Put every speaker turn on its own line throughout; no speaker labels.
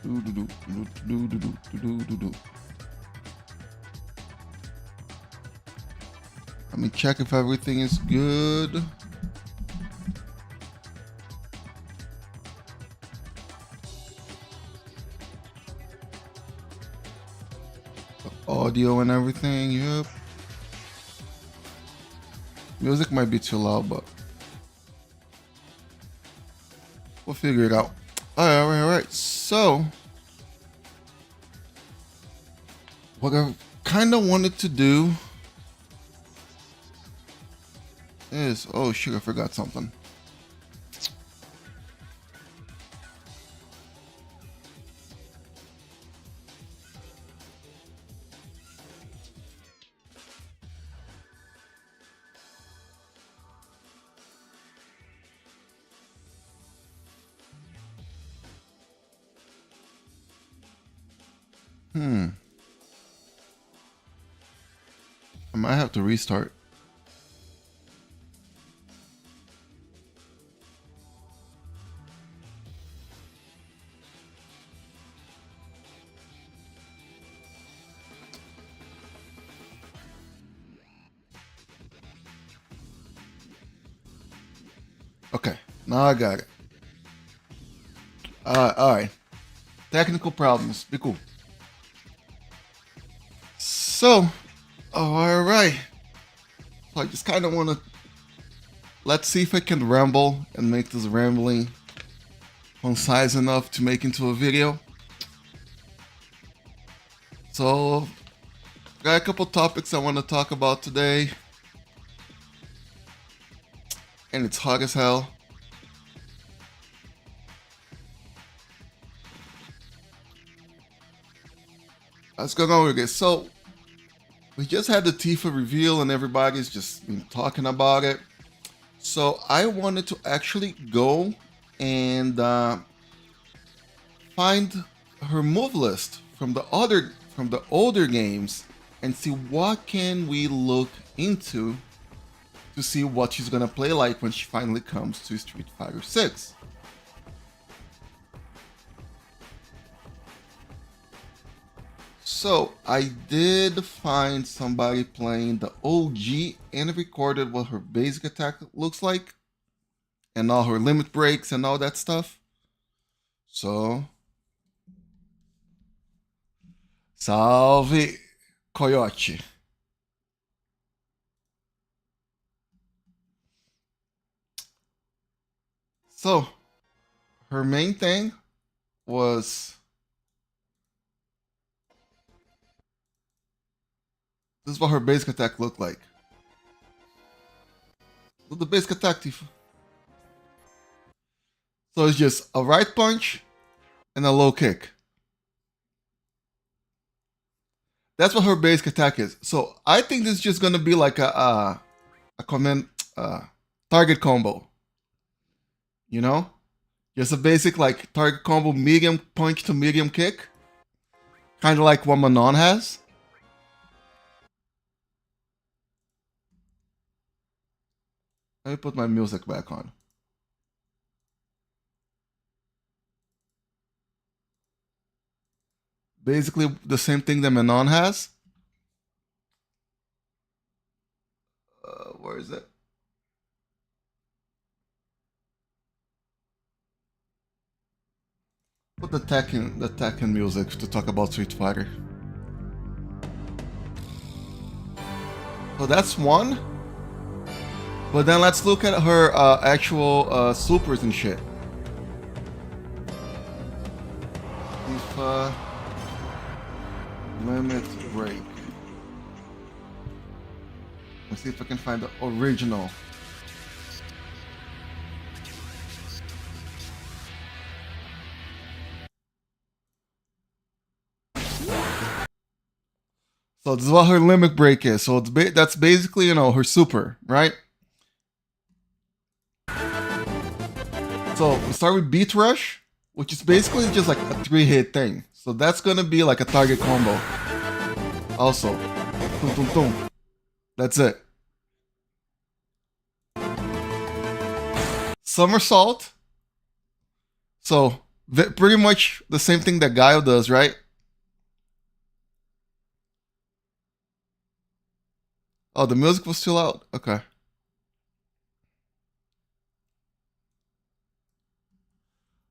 Let me check if everything is good. Audio and everything, yep. Music might be too loud, but we'll figure it out. All right. So, what I kind of wanted to do is, oh shit, I forgot something. I might have to restart. Okay, now I got it. All right. Technical problems. Be cool. So, all right. So I just kind of want to let's see if I can ramble and make this rambling concise enough to make into a video. So, got a couple topics I want to talk about today, and it's hot as hell. Let's go on with it. So, we just had the Tifa reveal, and everybody's just been talking about it. So, I wanted to actually go and find her move list from the older games and see what can we look into to see what she's gonna play like when she finally comes to Street Fighter 6. So I did find somebody playing the OG and recorded what her basic attack looks like and all her limit breaks and all that stuff. So salve Coyote. So her main thing was this is what her basic attack looked like. So the basic attack, Tifa. So it's just a right punch and a low kick. That's what her basic attack is. So I think this is just gonna be like a command target combo. You know, just a basic like target combo, medium punch to medium kick, kind of like what Manon has. Let me put my music back on. Basically the same thing that Manon has. Where is it? Put the Tekken music to talk about Street Fighter. So that's one. But then let's look at her actual supers and shit. Tifa Limit Break. Let's see if I can find the original. So this is what her limit break is. So that's basically, you know, her super, right? So we start with Beat Rush, which is basically just like a 3-hit thing. So that's gonna be like a target combo. Also, boom, boom, boom. That's it. Somersault. So Pretty much the same thing that Guile does, right? Oh, the music was still out. Okay.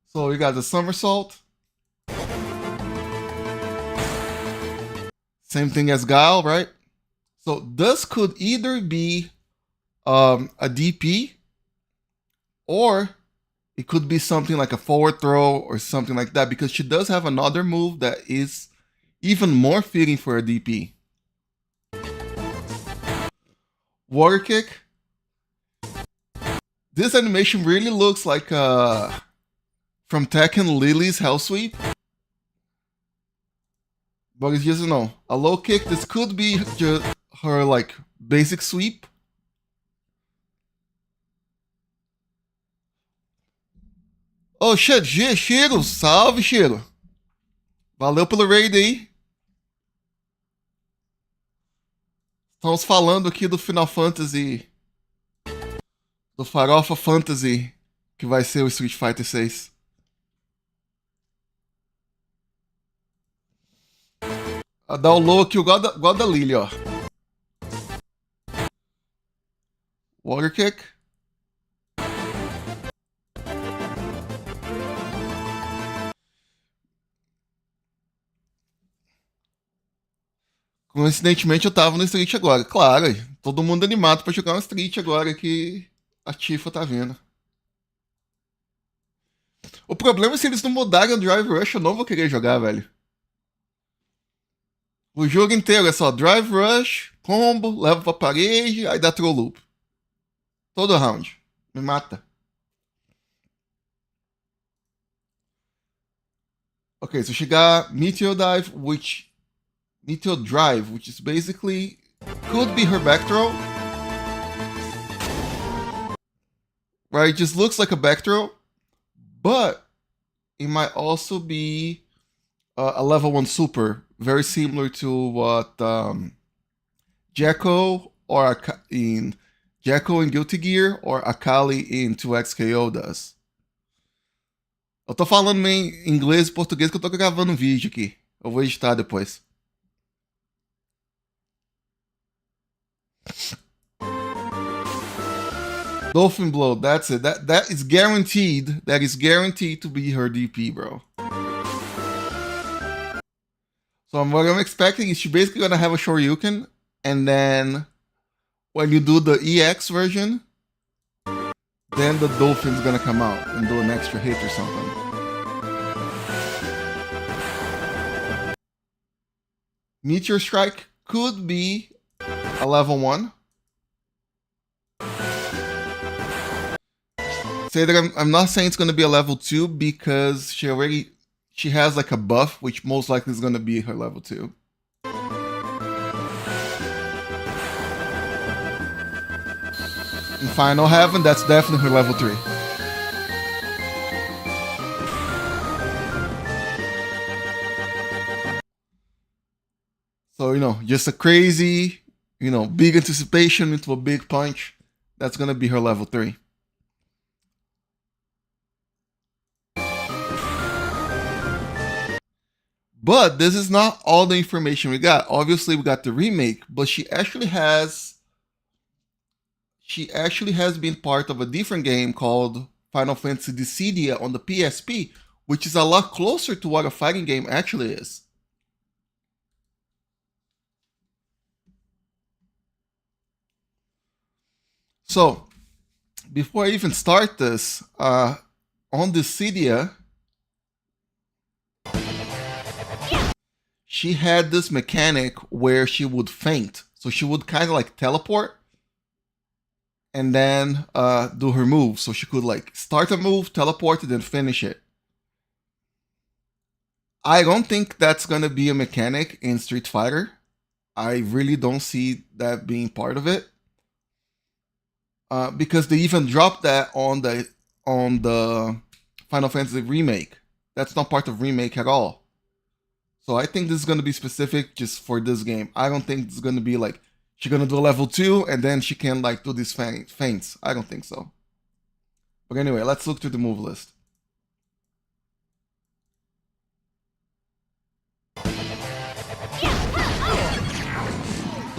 So you got the somersault. Same thing as Guile, right? So this could either be a DP, or it could be something like a forward throw or something like that, because she does have another move that is even more fitting for a DP. Water kick. This animation really looks like from Tekken Lily's Hell Sweep. But it's just, a low kick. This could be just her like basic sweep. Oh shit, Shiro, salve Shiro. Valeu pelo raid aí. Estamos falando aqui do Final Fantasy, do Farofa Fantasy, que vai ser o Street Fighter 6. Dá o low aqui, igual da Lily, ó. Water kick. Coincidentemente eu tava no Street agora. Claro, todo mundo animado pra jogar um Street agora que a Tifa tá vindo. O problema é se eles não mudarem o Drive Rush, eu não vou querer jogar, velho. O jogo inteiro é só Drive Rush, combo, leva pra parede, aí dá throw loop. Todo round. Me mata. Ok, so chegar Meteor Drive, which is basically could be her back throw. Right, it just looks like a back throw, but it might also be a level 1 super, very similar to what Jekko in Guilty Gear or Akali in 2XKO does. Eu tô falando meio inglês e português que eu tô gravando um vídeo aqui. Eu vou editar depois. Dolphin Blow, that's it. That is guaranteed. That is guaranteed to be her DP, bro. So what I'm expecting is she's basically gonna have a Shoryuken, and then when you do the EX version, then the Dolphin's gonna come out and do an extra hit or something. Meteor Strike could be a level 1. Say that I'm not saying it's gonna be a level 2 because she has like a buff, which most likely is gonna be her level 2. In Final Heaven, that's definitely her level 3. So, just a crazy, big anticipation into a big punch. That's gonna be her level 3. But this is not all the information we got. Obviously, we got the remake, but she actually has been part of a different game called Final Fantasy Dissidia on the PSP, which is a lot closer to what a fighting game actually is. So, before I even start this, on Dissidia, she had this mechanic where she would faint. So she would kind of like teleport and then do her move. So she could like start a move, teleport, and then finish it. I don't think that's going to be a mechanic in Street Fighter. I really don't see that being part of it. Because they even dropped that on the Final Fantasy remake. That's not part of remake at all. So I think this is going to be specific just for this game. I don't think it's going to be like she's going to do level 2 and then she can like do these feints. I don't think so. But anyway, let's look through the move list.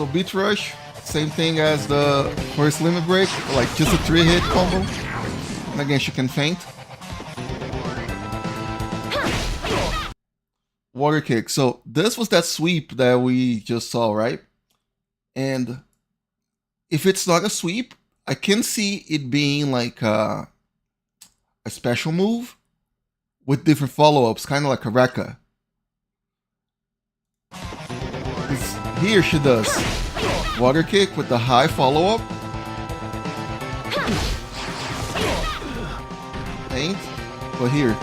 So Beach Rush, same thing as the first Limit Break, like just a 3-hit combo. And again, she can feint. Water Kick. So this was that sweep that we just saw, right? And if it's not a sweep, I can see it being like a special move with different follow-ups, kind of like a Rekka. Here she does Water Kick with the high follow-up. Feint. But here,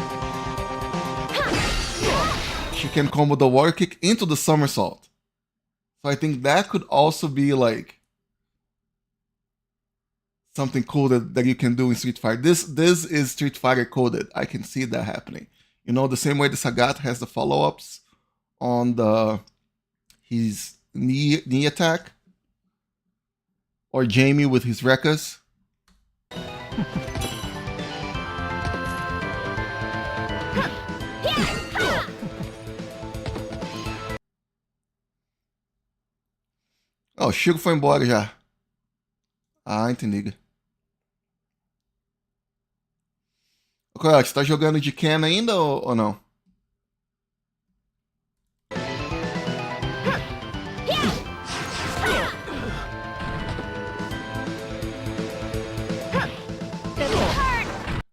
she can combo the Water Kick into the somersault. So I think that could also be like something cool that you can do in Street Fighter. This is Street Fighter coded. I can see that happening. You know, the same way the Sagat has the follow-ups on his knee attack. Or Jamie with his Rekkas. Oh, o Chico foi embora já. Ah, entendi. Coyote, você tá jogando de Ken ainda ou não?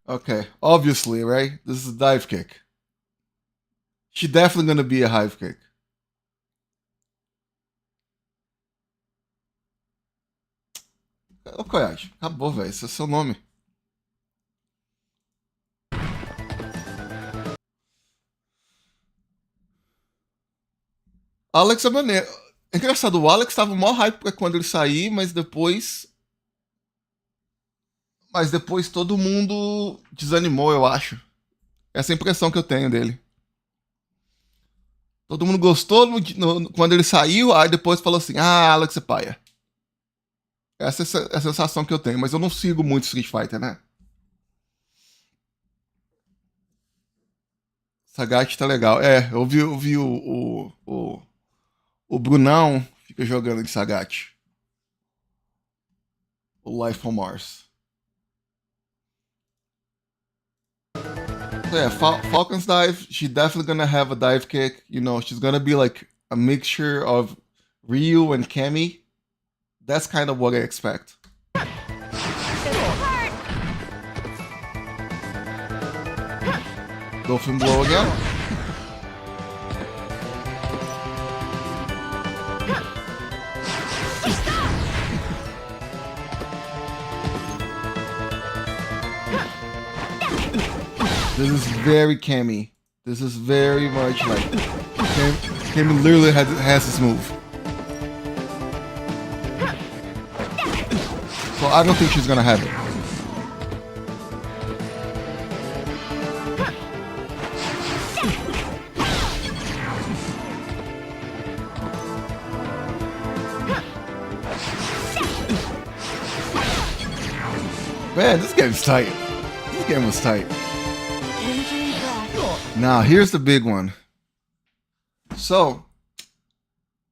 Okay, obviously, right? This is a dive kick. She's definitely gonna be a hive kick. Ô, Coyote, acabou, velho. Esse é seu nome. Alex é maneiro. É engraçado, o Alex tava mó hype quando ele sair, mas depois. Mas depois todo mundo desanimou, eu acho. Essa é a impressão que eu tenho dele. Todo mundo gostou quando ele saiu, aí depois falou assim: ah, Alex é paia. Essa é a sensação que eu tenho, mas eu não sigo muito Street Fighter, né? Sagat tá legal. É, eu vi o Brunão fica jogando de Sagat. O Life on Mars. So yeah, Falcon's dive, she's definitely gonna have a dive kick. You know, she's gonna be like a mixture of Ryu and Kemi. That's kind of what I expect. Dolphin blow again. This is very Kemi. This is very much like Kemi literally has this move. So I don't think she's gonna have it. Man, this game's tight. This game was tight. Now, here's the big one. So,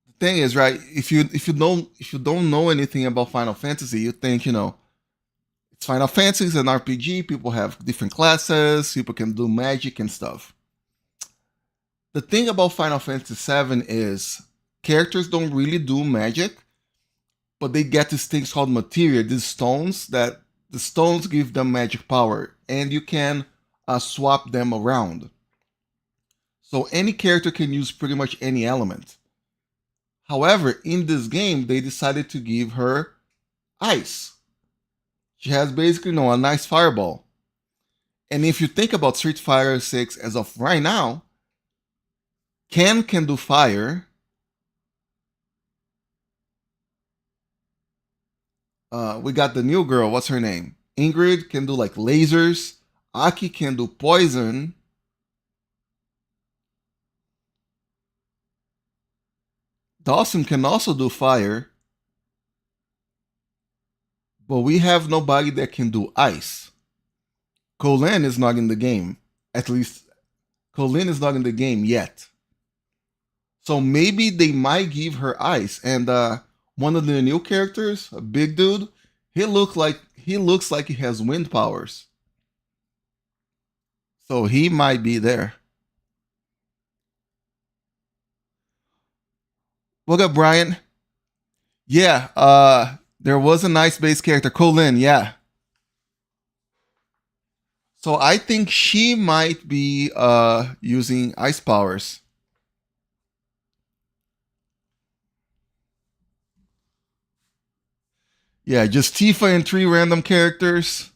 the thing is, right? If you don't know anything about Final Fantasy, you think, you know, it's Final Fantasy, it's an RPG. People have different classes. People can do magic and stuff. The thing about Final Fantasy VII is characters don't really do magic, but they get these things called materia, these stones that the stones give them magic power, and you can swap them around. So any character can use pretty much any element. However, in this game, they decided to give her ice. She has basically, you know, a nice fireball. And if you think about Street Fighter 6 as of right now, Ken can do fire. We got the new girl, what's her name? Ingrid can do like lasers. Aki can do poison. Dawson can also do fire. But we have nobody that can do ice. Colin is not in the game. At least, Colin is not in the game yet. So maybe they might give her ice. And one of the new characters, a big dude. He looks like he has wind powers. So he might be there. What up, Brian? Yeah, there was a nice base character, Colin, yeah. So I think she might be using ice powers. Yeah, just Tifa and three random characters.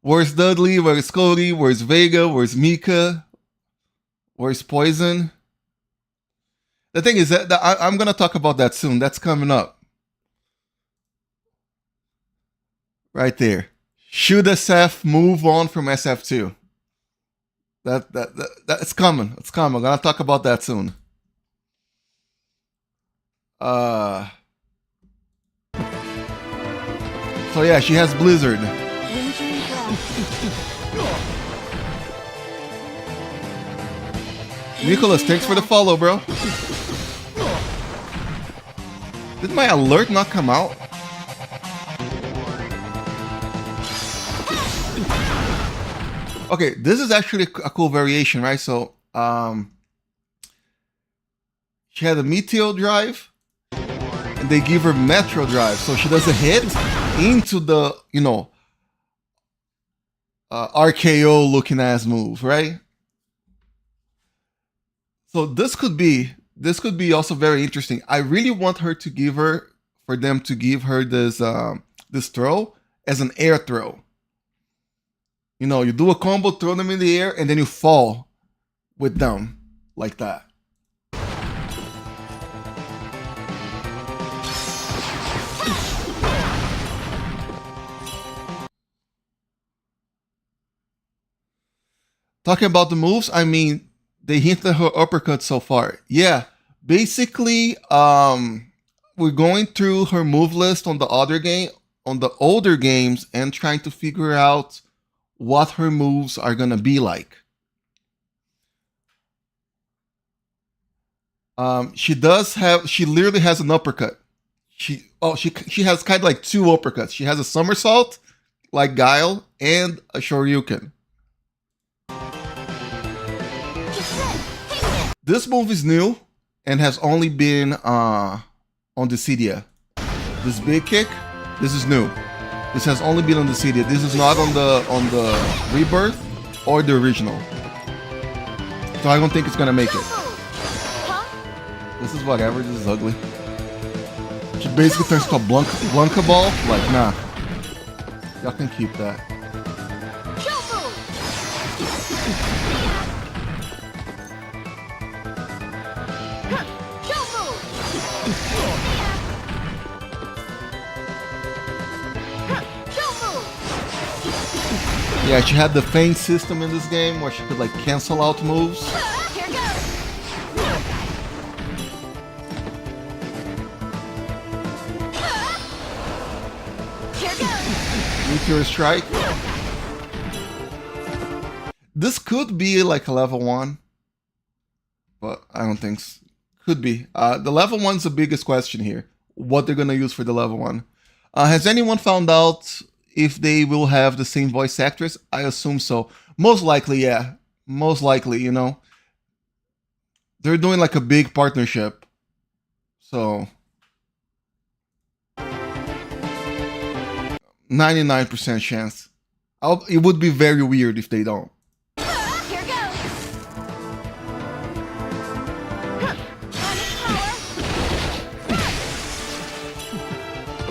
Where's Dudley? Where's Cody? Where's Vega? Where's Mika? Where's Poison? The thing is that I'm gonna talk about that soon. That's coming up right there. Should SF move on from SF2? That's coming. It's coming. I'm gonna talk about that soon. So yeah, she has Blizzard. Nicholas, thanks for the follow, bro. Did my alert not come out? Okay, this is actually a cool variation, right? So, she had a Meteor Drive, and they give her Metro Drive, so she does a hit into the, RKO looking ass move, right? So this could be also very interesting. I really want for them to give her this throw as an air throw. You do a combo, throw them in the air, and then you fall with them like that. Talking about the moves, I mean, they hinted her uppercut so far. Yeah, basically, we're going through her move list on the older games, and trying to figure out what her moves are gonna be like. She literally has an uppercut. She has kind of like two uppercuts. She has a somersault, like Guile, and a Shoryuken. This move is new and has only been on Dissidia. This big kick, this is new. This has only been on Dissidia. This is not on the Rebirth or the original. So I don't think it's gonna make it. This is whatever. This is ugly. She basically turns to a Blanka ball. Like, nah. Y'all can keep that. Yeah, she had the feint system in this game where she could like cancel out moves.
Here goes. Here goes.
Meteor Strike. This could be like a level 1, but I don't think so. Could be. The level 1's the biggest question here. What they're gonna use for the level 1. Has anyone found out if they will have the same voice actress? I assume so. Most likely, yeah. Most likely, They're doing like a big partnership. So 99% chance. It would be very weird if they don't.
Here goes.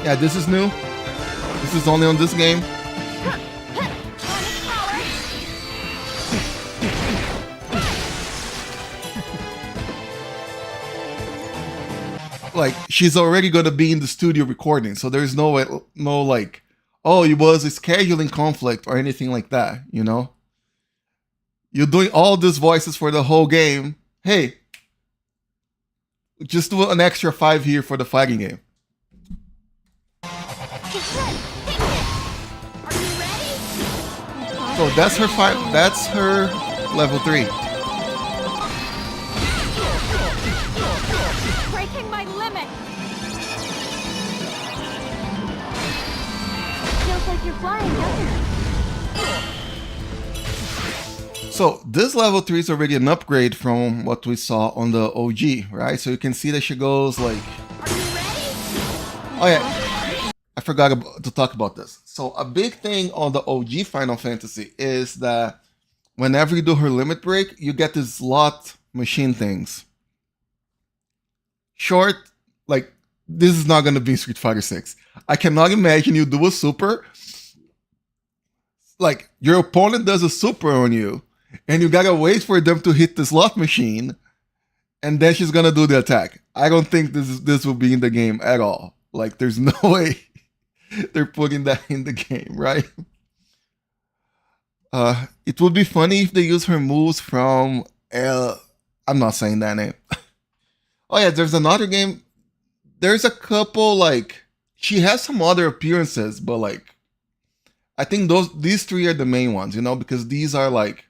Yeah, this is new. This is only on this game. Like, she's already gonna be in the studio recording, so there's no like, oh, it was a scheduling conflict or anything like that, You're doing all these voices for the whole game. Hey, just do an extra 5 here for the fighting game. So that's her level 3.
Breaking my limit. like you're flying, doesn't it?
So this level 3 is already an upgrade from what we saw on the OG, right? So you can see that she goes like...
Are you ready?
Oh yeah, I forgot to talk about this. So a big thing on the OG Final Fantasy is that whenever you do her limit break, you get these slot machine things. Short, like, this is not going to be in Street Fighter 6. I cannot imagine you do a super, like, your opponent does a super on you, and you gotta wait for them to hit the slot machine, and then she's gonna do the attack. I don't think this will be in the game at all. Like, there's no way they're putting that in the game, right? It would be funny if they use her moves from I'm not saying that name. Oh yeah, there's another game. There's a couple, like, she has some other appearances, but like, I think these three are the main ones, you know, because these are like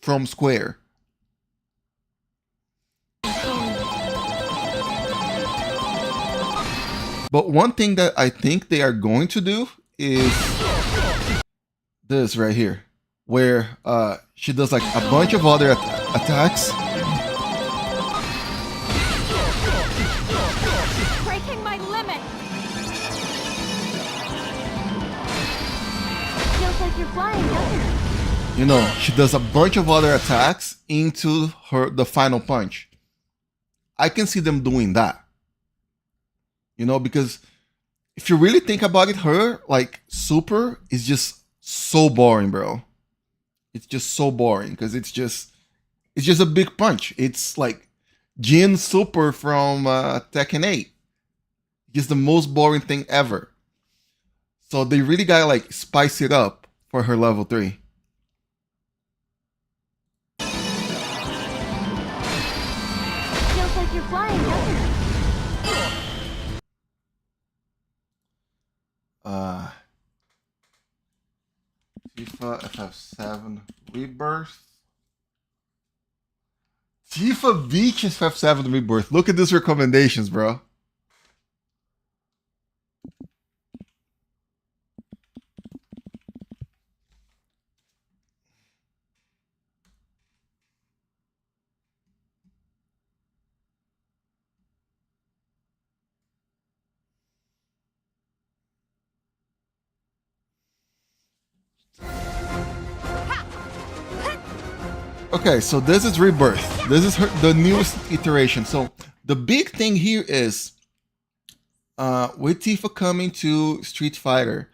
from Square. But one thing that I think they are going to do is this right here, where she does like a bunch of other attacks.
Breaking my limit. Feels like you're flying, doesn't it?
You know, she does a bunch of other attacks into the final punch. I can see them doing that. You know, because if you really think about it, her, like, super is just so boring, bro. It's just so boring because it's just a big punch. It's like Jin Super from Tekken 8. Just the most boring thing ever. So they really gotta like spice it up for her level 3.
Feels like you're flying, doesn't it?
Tifa FF7 Rebirth. Tifa Beach is FF7 Rebirth. Look at these recommendations, bro. Okay, so this is Rebirth. This is the newest iteration. So the big thing here is, with Tifa coming to Street Fighter,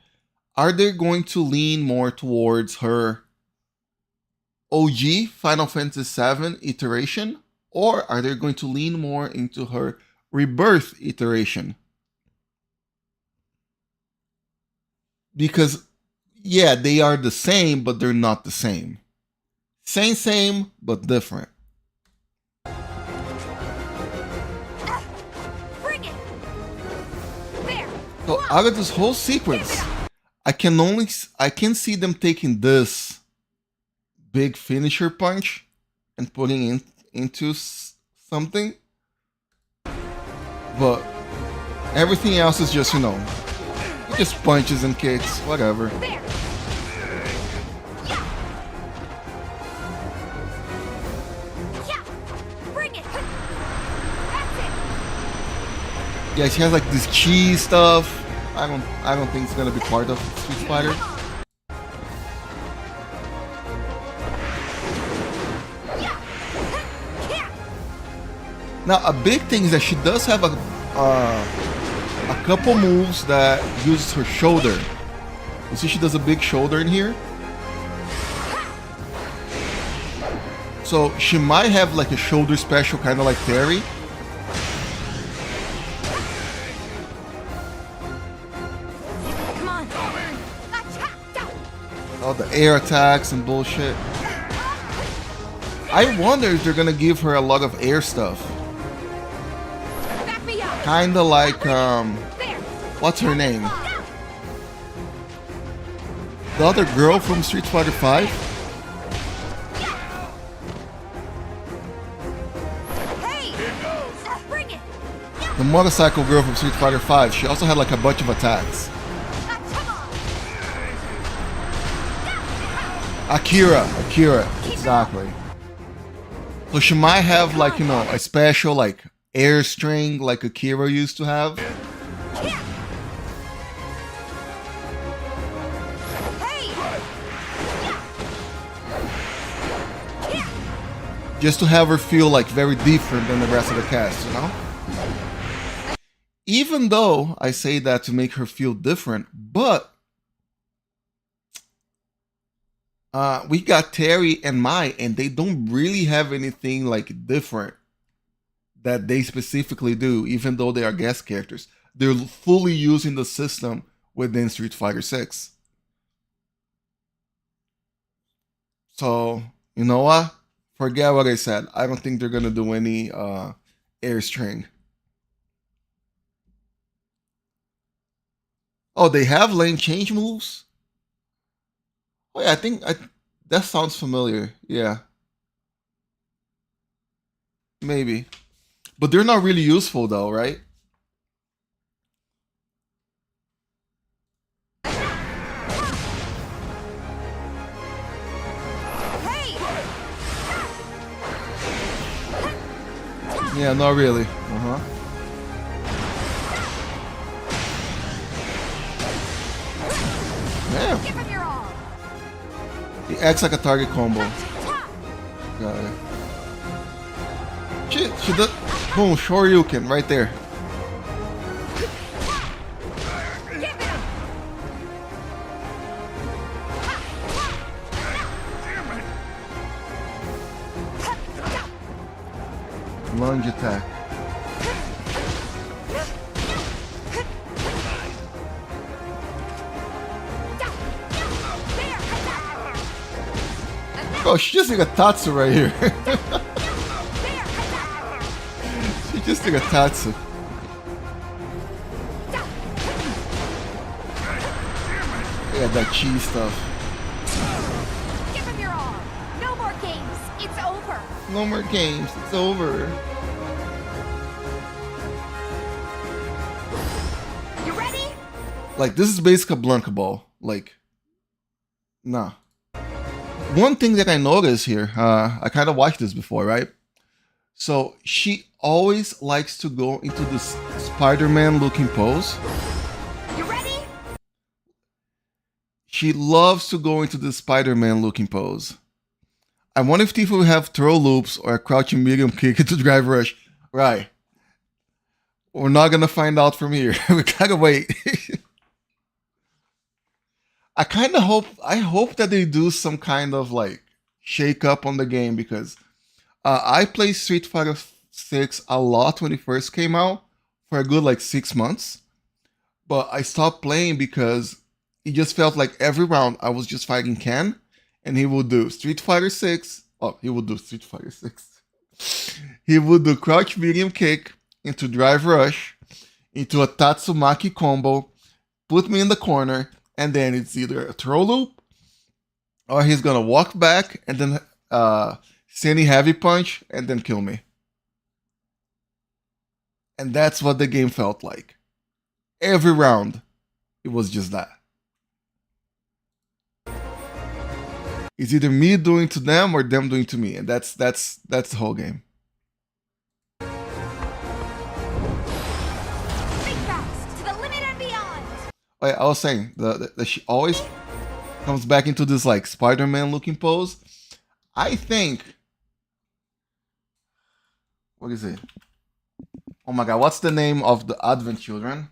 are they going to lean more towards her OG Final Fantasy VII iteration, or are they going to lean more into her Rebirth iteration? Because, yeah, they are the same, but they're not the same. Same, but different.
Bring it. There.
So out of this whole sequence, I can see them taking this big finisher punch and putting it into something. But everything else is just, you know, just punches and kicks, whatever.
There.
Yeah, she has like this cheese stuff. I don't think it's gonna be part of Street Fighter. Now, a big thing is that she does have a couple moves that uses her shoulder. You see, she does a big shoulder in here. So she might have like a shoulder special, kind of like Terry. All the air attacks and bullshit. I wonder if they're gonna give her a lot of air stuff. Kinda like, what's her name? The other girl from Street Fighter 5? The motorcycle girl from Street Fighter 5. She also had like a bunch of attacks. Akira, exactly. So she might have like, you know, a special like air string like Akira used to have. Just to have her feel like very different than the rest of the cast, you know? Even though I say that to make her feel different, but we got Terry and Mai, and they don't really have anything like different that they specifically do, even though they are guest characters. They're fully using the system within Street Fighter 6. So, you know what? Forget what I said. I don't think they're gonna do any air string. Oh, they have lane change moves? Oh yeah, that sounds familiar. Yeah, maybe. But they're not really useful though, right? Yeah, not really. Uh-huh. Yeah.
Give him your all.
He acts like a target combo. Got it. She does. Boom, Shoryuken right there. Lunge attack. Oh, she just like a Tatsu right here. She just like a Tatsu. Yeah, that cheese stuff.
Give him your all. No more games. It's over.
No more games. It's over.
You ready?
Like, this is basically a Blanca Ball. Like, nah. One thing that I noticed here, I kind of watched this before, right? So she always likes to go into this Spider-Man looking pose.
You ready?
She loves to go into the Spider-Man looking pose. I wonder if Tifa will have throw loops or a crouching medium kick into drive rush. Right. We're not gonna find out from here. We gotta wait. I hope that they do some kind of like shake up on the game because I played Street Fighter 6 a lot when it first came out for a good like 6 months. But I stopped playing because it just felt like every round I was just fighting Ken and he would do Street Fighter 6. Oh, he would do Street Fighter 6. He would do crouch medium kick into drive rush, into a Tatsumaki combo, put me in the corner, and then it's either a throw loop or he's gonna walk back and then send a heavy punch and then kill me. And that's what the game felt like. Every round, it was just that. It's either me doing to them or them doing to me, and that's the whole game.
Think fast to the limit and beyond.
I was saying the she always comes back into this like Spider-Man looking pose. I think. What is it? Oh my god, what's the name of the Advent Children?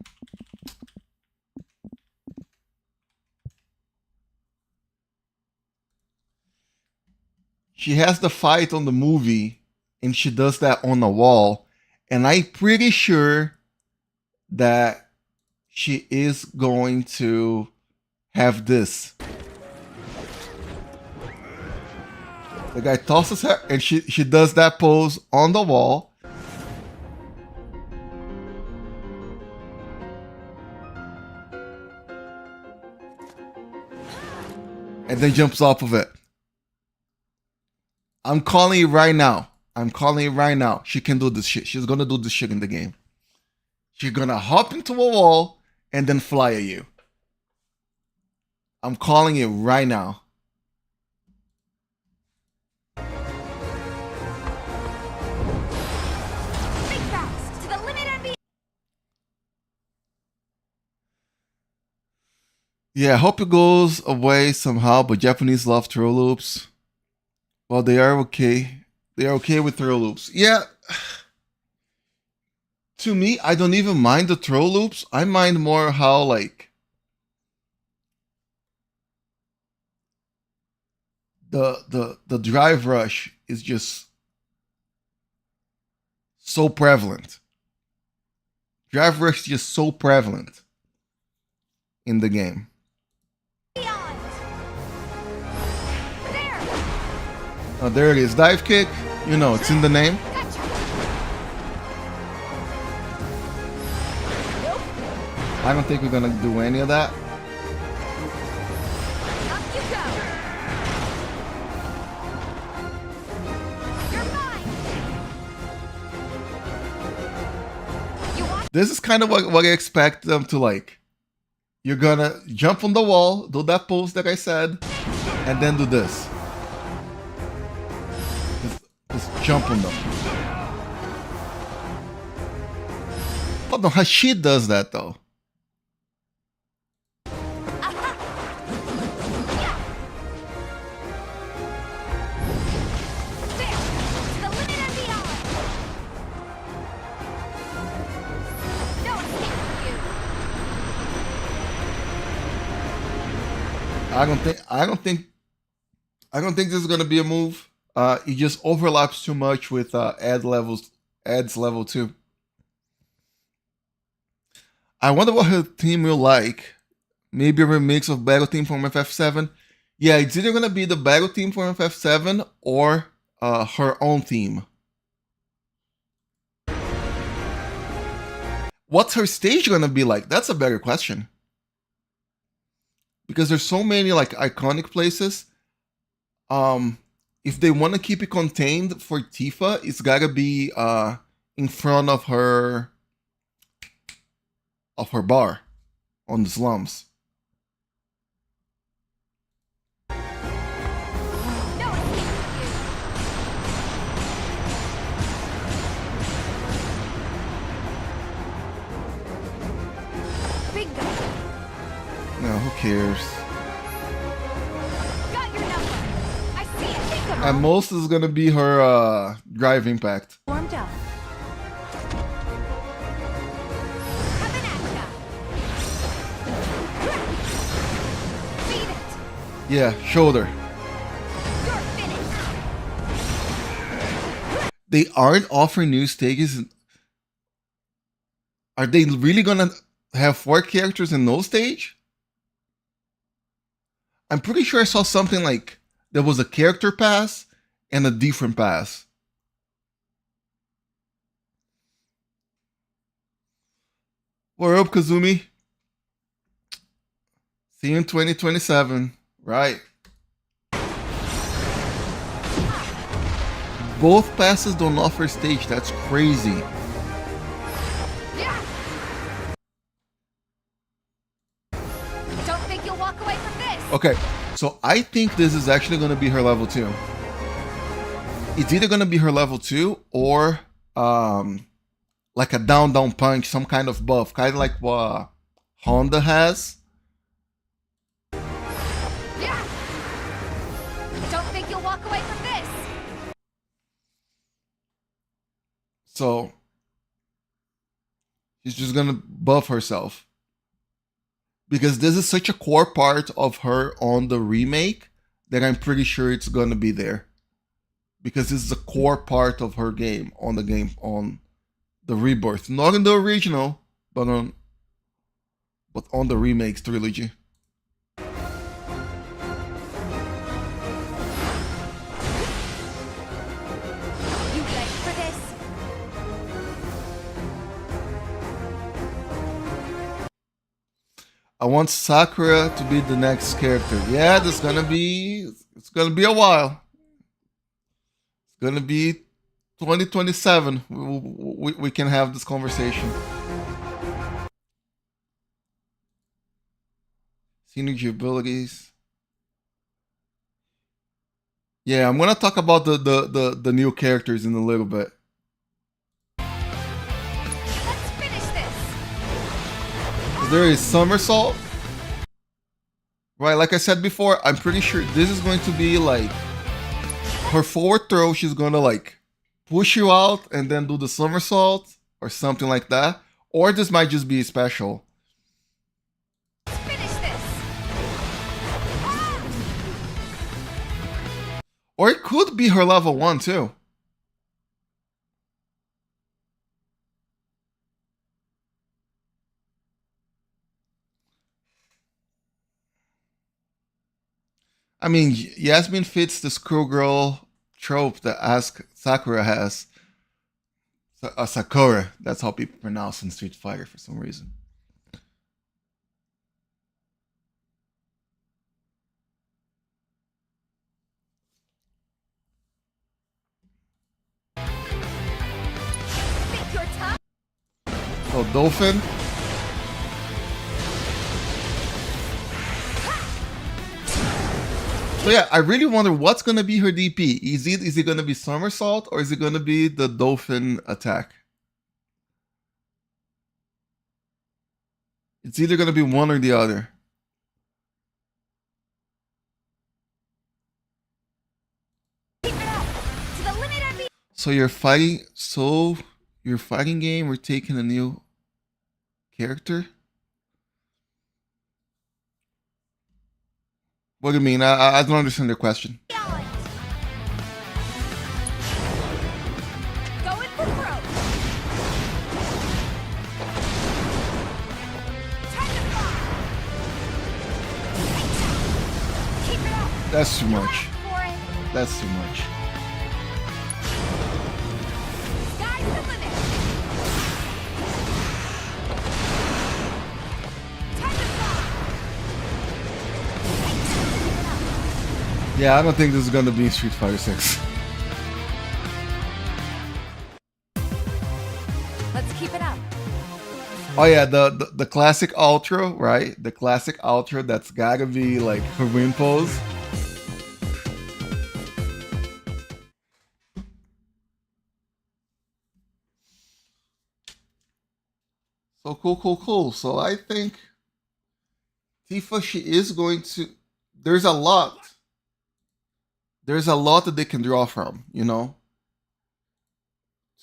She has the fight on the movie and she does that on the wall. And I'm pretty sure that she is going to have this. The guy tosses her and she does that pose on the wall. And then jumps off of it. I'm calling it right now. I'm calling it right now. She can do this shit. She's gonna do this shit in the game. She's gonna hop into a wall and then fly at you. I'm calling it right now. Yeah, I hope it goes away somehow, but Japanese love throw loops. Well, they are okay. They are okay with throw loops. Yeah. To me, I don't even mind the throw loops. I mind more how, like, the drive rush is just so prevalent. Drive rush is just so prevalent in the game.
Beyond. There.
Oh, there it is. Dive kick. You know, it's in the name.
Gotcha. Nope.
I don't think we're gonna do any of that.
Up you go. You're mine. You want
This is kind of what I expect them to like. You're gonna jump on the wall, do that pose that I said, and then do this. Just jump on them. Oh no, she does that though.
there. To the limit and beyond. No escape for you.
I don't think this is gonna be a move. It just overlaps too much with Ed's level 2. I wonder what her team will like. Maybe a remix of Battle Team from FF7. Yeah, it's either gonna be the Battle Team from FF7 or her own theme. What's her stage gonna be like? That's a better question. Because there's so many like iconic places. If they want to keep it contained for Tifa, it's gotta be in front of her bar on the slums.
No escape for you. Bingo.
No, who cares?
Got your number. I see it. Think of
At
it.
most is gonna be her drive impact.
Warmed up. Coming at ya. Beat it.
Yeah, shoulder.
You're finished.
They aren't offering new stages. Are they really gonna have 4 characters in no stage? I'm pretty sure I saw something like there was a character pass and a different pass. What up, Kazumi? See you in 2027. Right. Both passes don't offer stage. That's crazy.
Yeah. Don't think you'll walk away from this.
Okay, so I think this is actually going to be her level 2. It's either going to be her level 2 or like a down punch, some kind of buff, kind of like what Honda has.
Yeah. Don't think you'll walk away from this.
So she's just going to buff herself. Because this is such a core part of her on the remake that I'm pretty sure it's going to be there. Because this is a core part of her game on the Rebirth. Not in the original, but on the remakes trilogy.
You ready for this?
I want Sakura to be the next character. Yeah, it's gonna be a while. It's gonna be 2027. We can have this conversation. Synergy abilities. Yeah, I'm gonna talk about the new characters in a little bit.
Let's finish this.
There is Somersault. Right, like I said before, I'm pretty sure this is going to be like her forward throw. She's gonna like push you out and then do the somersault or something like that. Or this might just be special.
Finish this.
Or it could be her level 1 too. I mean, Yasmin fits the schoolgirl trope that Sakura has. Sakura, that's how people pronounce in Street Fighter for some reason.
Think you're tough?
So Dolphin. So yeah, I really wonder what's gonna be her DP. Is it gonna be somersault or is it gonna be the Dolphin attack? It's either gonna be one or the other.
Keep it up. To the limit and beyond.
So you're fighting. So your fighting game. We're taking a new character. What do you mean? I don't understand the question.
Going for broke. Time to fly. Keep it up.
That's too much.
For it.
That's too much.
Sky's the limit. Time to fly.
Yeah, I don't think this is gonna be Street Fighter 6.
Let's keep it up.
Oh yeah, the classic outro, right? The classic outro that's gotta be like her win pose. So cool. So I think Tifa, she is going to. There's a lot. There's a lot that they can draw from,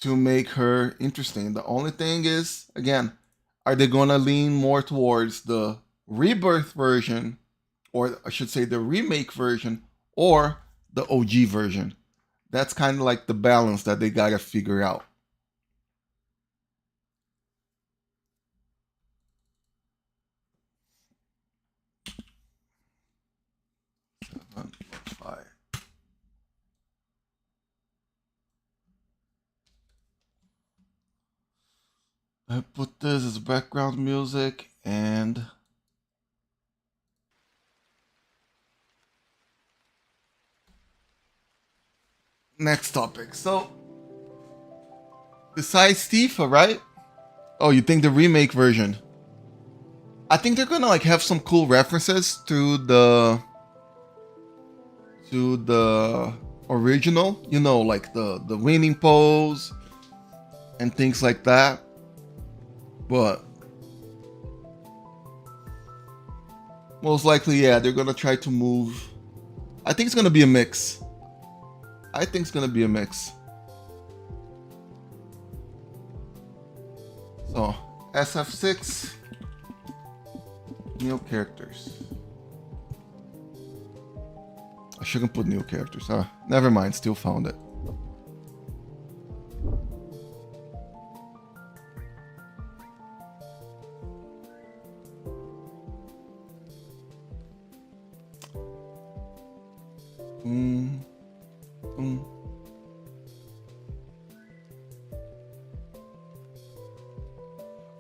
to make her interesting. The only thing is, again, are they gonna lean more towards the rebirth version, or I should say the remake version, or the OG version? That's kind of like the balance that they gotta figure out. Seven, five. I put this as background music and next topic. So, besides Tifa, right? Oh, you think the remake version? I think they're gonna like have some cool references to the original. Like the winning pose and things like that. But most likely, yeah, they're gonna try to move. I think it's gonna be a mix. So, SF6, new characters. I shouldn't put new characters, huh? Never mind, still found it.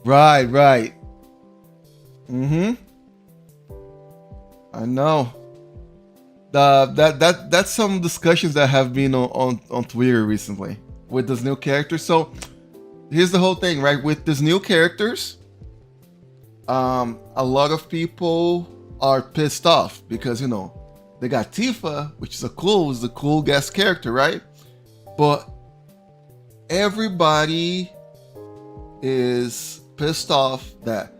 Right. I know. That's some discussions that have been on Twitter recently with this new character. So here's the whole thing, right? With these new characters, a lot of people are pissed off because they got Tifa, which is a cool guest character, right? But everybody is pissed off that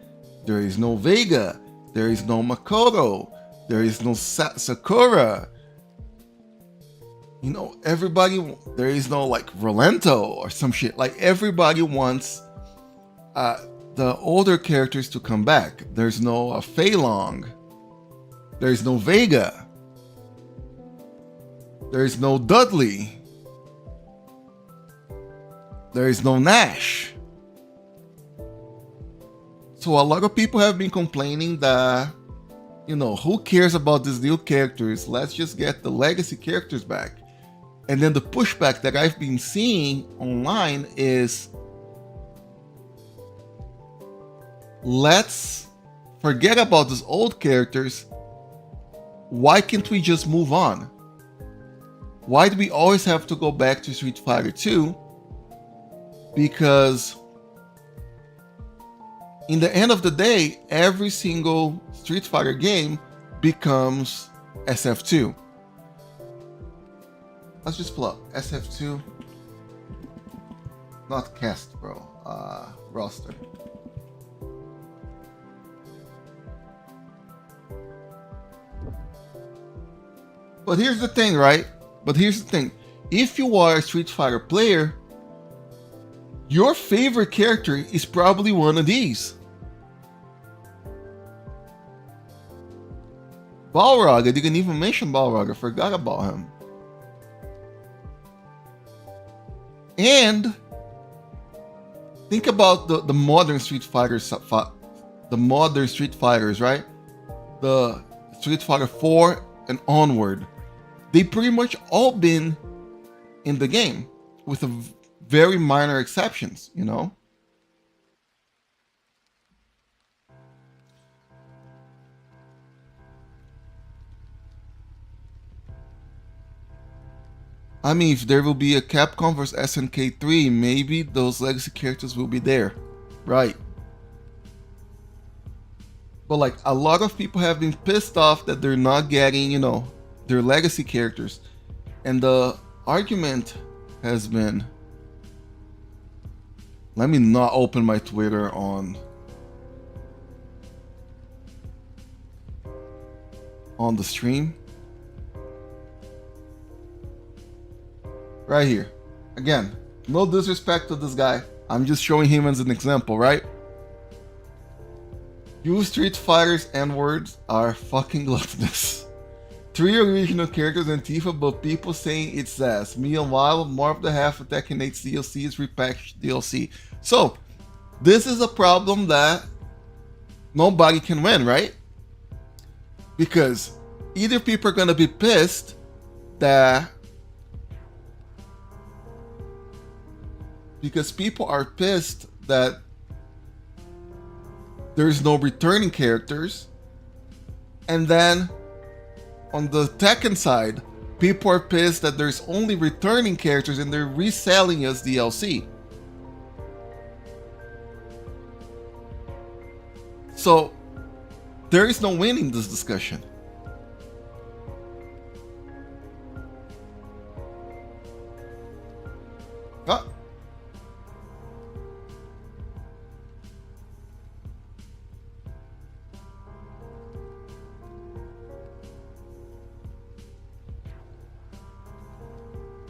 there is no Vega, there is no Makoto, There is no Sakura. You know, everybody, there is no like Rolento or some shit. Like everybody wants the older characters to come back. There's no Fei Long. There's no Vega. There's no Dudley. There is no Nash. So a lot of people have been complaining that, you know, who cares about these new characters? Let's just get the legacy characters back. And then the pushback that I've been seeing online is, let's forget about these old characters. Why can't we just move on? Why do we always have to go back to Street Fighter 2? Because in the end of the day, every single Street Fighter game becomes SF2. Let's just pull up SF2. Not cast, bro. Roster. But here's the thing, right? If you are a Street Fighter player, your favorite character is probably one of these. Balrog, I didn't even mention Balrog, I forgot about him. And think about the modern Street Fighters, right? The Street Fighter 4 and onward. They pretty much all been in the game with very minor exceptions, you know? I mean, if there will be a Capcom vs SNK 3, maybe those legacy characters will be there, right? But like, a lot of people have been pissed off that they're not getting, you know, their legacy characters. And the argument has been, let me not open my Twitter on the stream. Right here. Again, no disrespect to this guy. I'm just showing him as an example, right? You Street Fighters N-words are fucking gluttonous. 3 original characters in Tifa, but people saying it's ass. Meanwhile, more of the half of Tekken 8's DLC is repackaged DLC. So, this is a problem that nobody can win, right? Because either people are gonna be pissed that there's no returning characters, and then on the Tekken side, people are pissed that there's only returning characters and they're reselling as DLC. So there is no winning this discussion. Ah.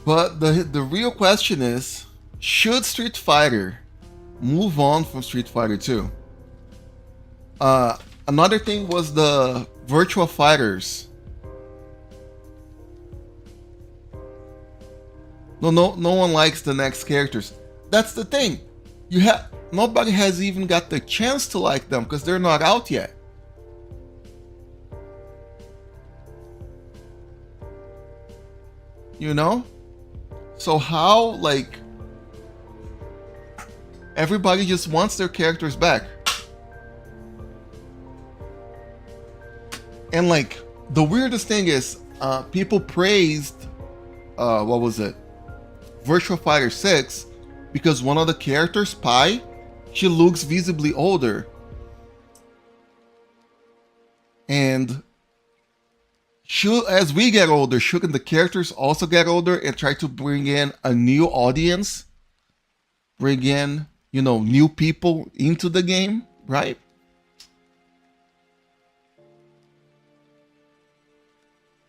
But the real question is, should Street Fighter move on from Street Fighter 2? Another thing was the Virtua Fighters. No one likes the next characters. That's the thing. Nobody has even got the chance to like them because they're not out yet. You know? So how, like, everybody just wants their characters back. And like, the weirdest thing is, people praised, what was it? Virtua Fighter 6, because one of the characters, Pi, she looks visibly older. And as we get older, shouldn't the characters also get older and try to bring in a new audience? Bring in, you know, new people into the game, right?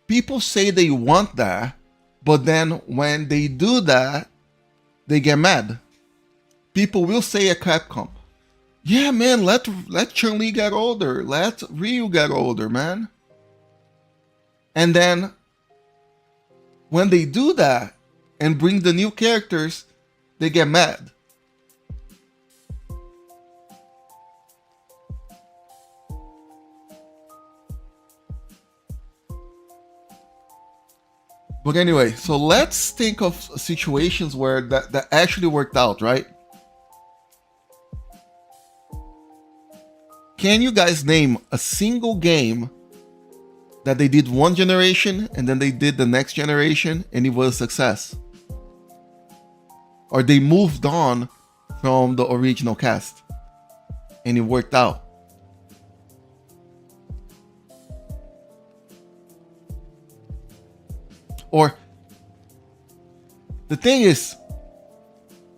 people say they want that, but then when they do that, they get mad. People will say at Capcom, yeah, man, let Chun-Li get older, let Ryu get older, man. And then when they do that and bring the new characters, they get mad. But anyway, so let's think of situations where that actually worked out, right? Can you guys name a single game that they did one generation and then they did the next generation and it was a success? Or they moved on from the original cast and it worked out? Or the thing is,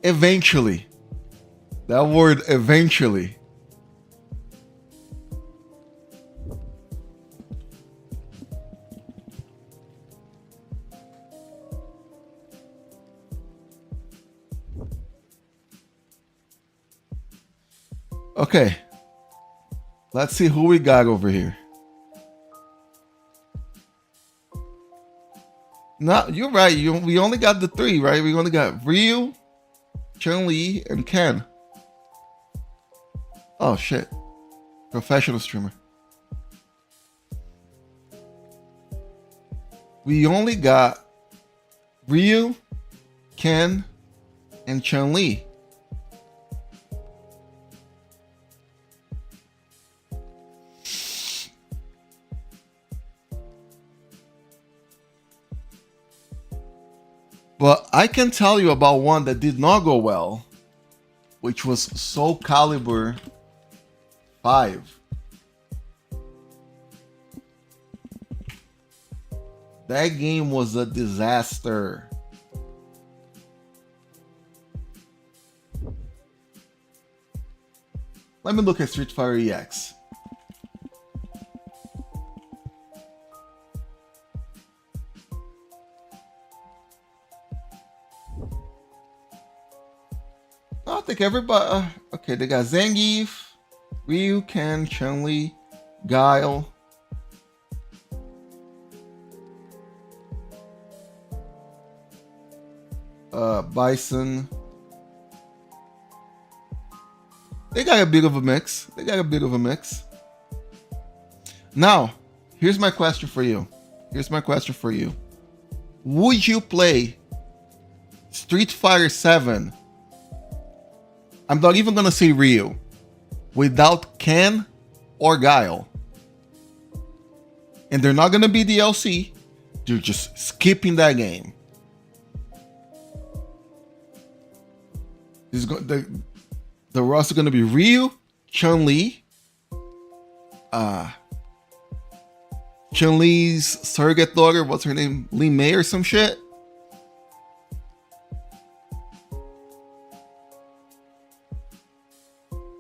eventually, that word eventually, okay, let's see who we got over here. No, you're right. We only got the three, right? We only got Ryu, Chun-Li, and Ken. Oh, shit. Professional streamer. We only got Ryu, Ken, and Chun-Li. But I can tell you about one that did not go well, which was Soul Calibur 5. That game was a disaster. Let me look at Street Fighter EX. I think everybody. Okay, they got Zangief, Ryu, Ken, Chun-Li, Guile. Bison. They got a bit of a mix. Now, here's my question for you. Would you play Street Fighter 7? I'm not even gonna say Ryu, without Ken or Guile. And they're not gonna be DLC. They're just skipping that game. The roster gonna be Ryu, Chun-Li, Chun-Li's surrogate daughter, what's her name? Lee May or some shit.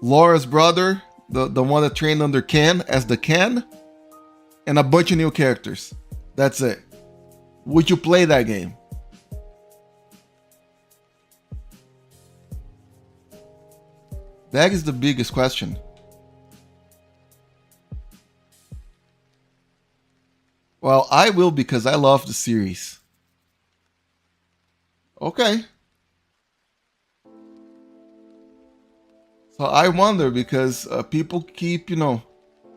Laura's brother, the one that trained under Ken as the Ken, and a bunch of new characters. That's it. Would you play that game? That is the biggest question. Well, I will because I love the series. Okay. So I wonder because people keep,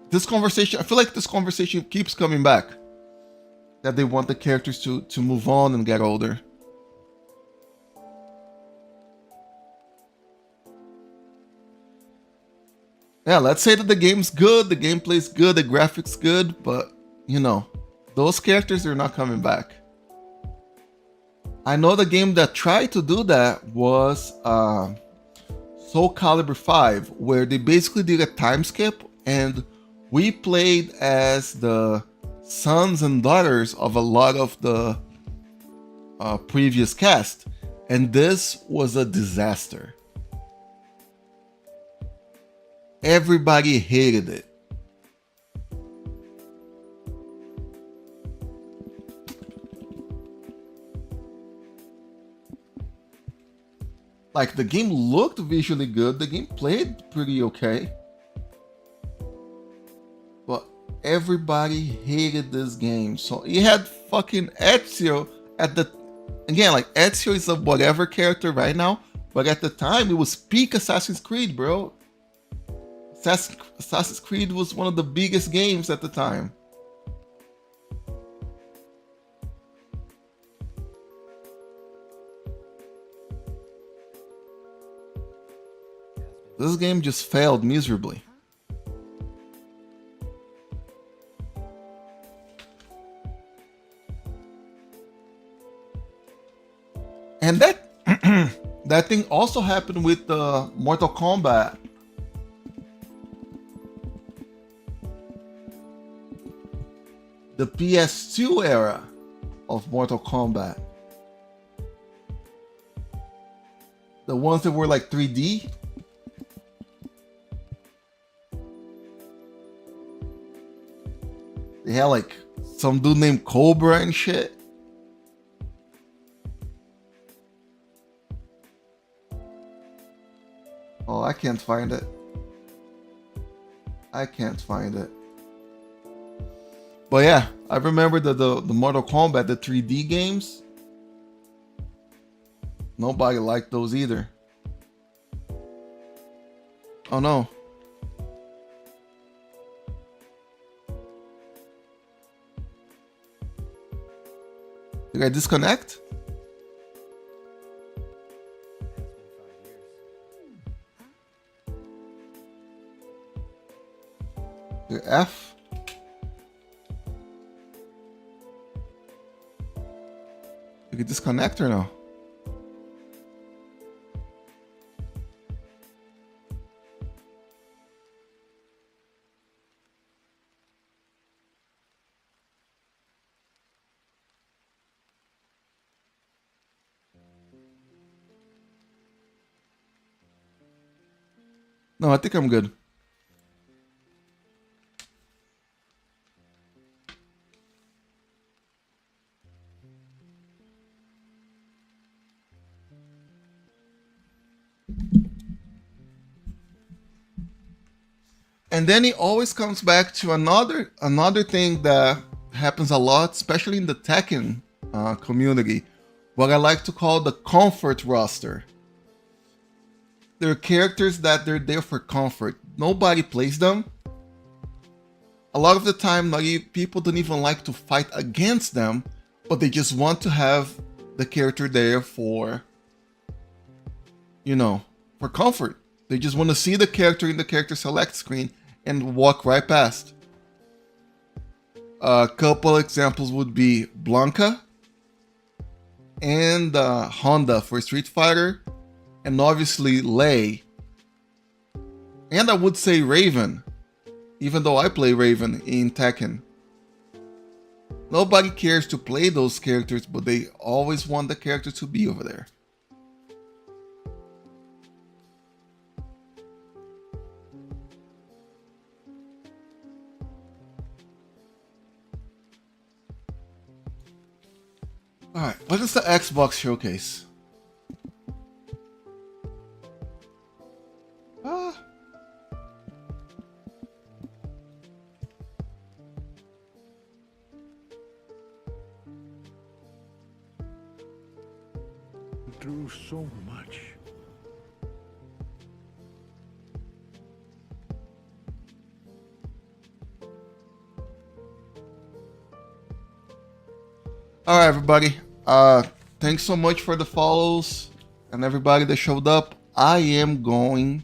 this conversation, I feel like this conversation keeps coming back. That they want the characters to move on and get older. Yeah, let's say that the game's good, the gameplay's good, the graphics good, but, those characters are not coming back. I know the game that tried to do that was Soul Calibur 5, where they basically did a time skip and we played as the sons and daughters of a lot of the previous cast, and this was a disaster. Everybody hated it. Like the game looked visually good, the game played pretty okay, but everybody hated this game. So you had fucking Ezio at the again, like Ezio is a whatever character right now, but at the time it was peak Assassin's Creed, bro. Assassin's Creed was one of the biggest games at the time. This game just failed miserably. And that that thing also happened with Mortal Kombat. The PS2 era of Mortal Kombat. The ones that were like 3D. They had like some dude named Cobra and shit. Oh, I can't find it. I can't find it. But yeah, I remember the Mortal Kombat, the 3D games. Nobody liked those either. Oh no. Did I disconnect? The F? You can disconnect or no? No, I think I'm good. And then it always comes back to another thing that happens a lot, especially in the Tekken community, what I like to call the comfort roster. There are characters that they're there for comfort. Nobody plays them. A lot of the time, people don't even like to fight against them, but they just want to have the character there for, for comfort. They just want to see the character in the character select screen and walk right past. A couple examples would be Blanca and Honda for Street Fighter, and obviously Lei. And I would say Raven, even though I play Raven in Tekken. Nobody cares to play those characters, but they always want the character to be over there. Alright, what is the Xbox showcase?
Through so much.
All right, everybody. Thanks so much for the follows and everybody that showed up. I am going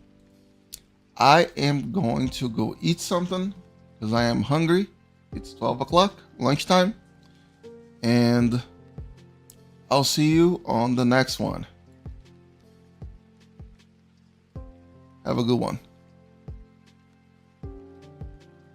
to go eat something because I am hungry. It's 12 o'clock, lunchtime, and I'll see you on the next one. Have a good one.